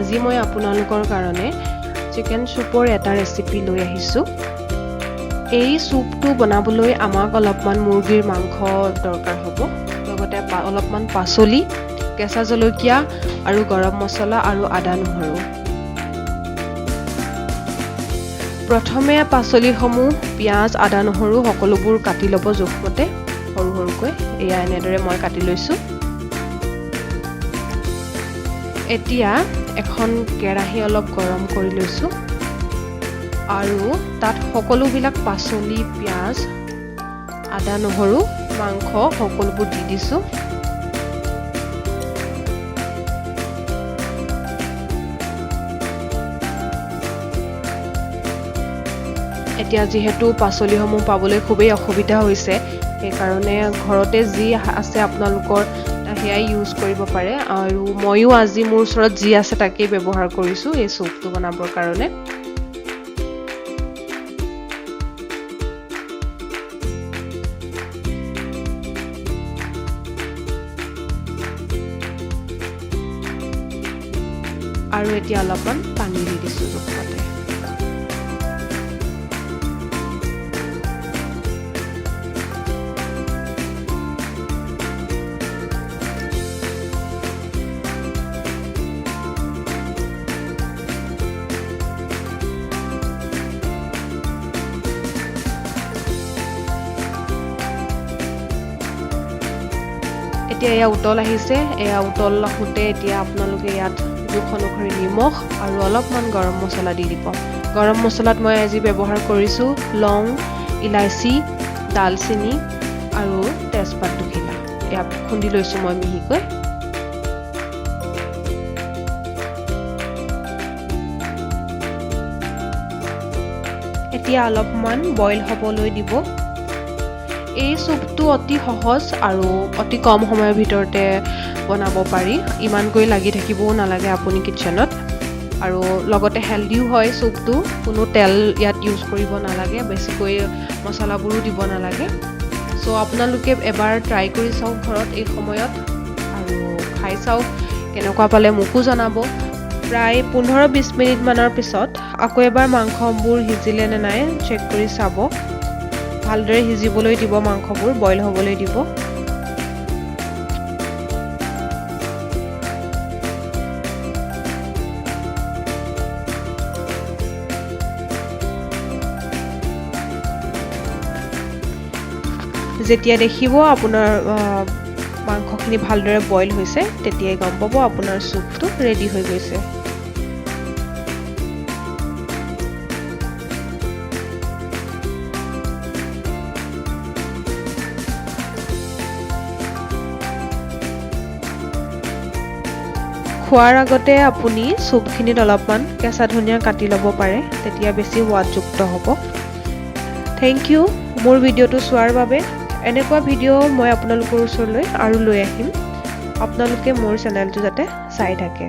আজি মই আপোনালোকৰ কাৰণে চিকেন চুপৰ এটা ৰেচিপি লৈ আহিছোঁ। এই চুপটো বনাবলৈ আমাক অলপমান মুৰ্গীৰ মাংস দৰকাৰ হ'ব, লগতে অলপমান পাচলি, কেঁচা জলকীয়া আৰু গৰম মছলা আৰু আদা নহৰু। প্ৰথমে পাচলিসমূহ পিঁয়াজ, আদা নহৰু সকলোবোৰ কাটি ল'ব জোখমতে সৰু সৰুকৈ। এয়া এনেদৰে মই কাটি লৈছোঁ। এতিয়া এখন কেৰাহী অলপ গৰম কৰি লৈছোঁ আৰু তাত সকলোবিলাক পাচলি, পিঁয়াজ, আদা নহৰু, মাংস সকলোবোৰ দি দিছোঁ। এতিয়া যিহেতু পাচলিসমূহ পাবলৈ খুবেই অসুবিধা হৈছে, সেইকাৰণে ঘৰতে যি আছে আপোনালোকৰ সেয়াই ইউজ কৰিব পাৰে। আৰু ময়ো আজি মোৰ ওচৰত যি আছে তাকেই ব্যৱহাৰ কৰিছোঁ এই চুপটো বনাবৰ কাৰণে। আৰু এতিয়া অলপমান পানী দি দিছোঁ জোখমতে। এতিয়া এয়া উতল আহিছে। এয়া উতল আহোঁতে এতিয়া আপোনালোকে ইয়াত জোখ অনুসৰি নিমখ আৰু অলপমান গৰম মছলা দি দিব। গৰম মছলাত মই আজি ব্যৱহাৰ কৰিছোঁ লং, ইলাচি, ডালচেনি আৰু তেজপাত দুখিলা। এয়া খুন্দি লৈছোঁ মই মিহিকৈ। এতিয়া অলপমান বইল হ'বলৈ দিব। এই চুপটো অতি সহজ আৰু অতি কম সময়ৰ ভিতৰতে বনাব পাৰি। ইমানকৈ লাগি থাকিবও নালাগে আপুনি কিটচেনত, আৰু লগতে হেল্ডিও হয় চুপটো। কোনো তেল ইয়াত ইউজ কৰিব নালাগে, বেছিকৈ মছলাবোৰো দিব নালাগে। চ' আপোনালোকে এবাৰ ট্ৰাই কৰি চাওক ঘৰত এই সময়ত, আৰু খাই চাওক, কেনেকুৱা পালে মোকো জনাব। প্ৰায় 15-20 মিনিটমানৰ পিছত আকৌ এবাৰ মাংসবোৰ সিজিলে নে নাই চেক কৰি চাব। ভালদৰে সিজিবলৈ দিব, মাংসবোৰ বইল হ'বলৈ দিব। যেতিয়া দেখিব আপোনাৰ মাংসখিনি ভালদৰে বইল হৈছে, তেতিয়াই গম পাব আপোনাৰ চুপটো ৰেডি হৈ গৈছে। খোৱাৰ আগতে আপুনি চুপখিনিত অলপমান কেঁচা ধনিয়া কাটি ল'ব পাৰে, তেতিয়া বেছি সোৱাদযুক্ত হ'ব। থেংক ইউ মোৰ ভিডিঅ'টো চোৱাৰ বাবে। এনেকুৱা ভিডিঅ' মই আপোনালোকৰ ওচৰলৈ আৰু লৈ আহিম। আপোনালোকে মোৰ চেনেলটো যাতে চাই থাকে।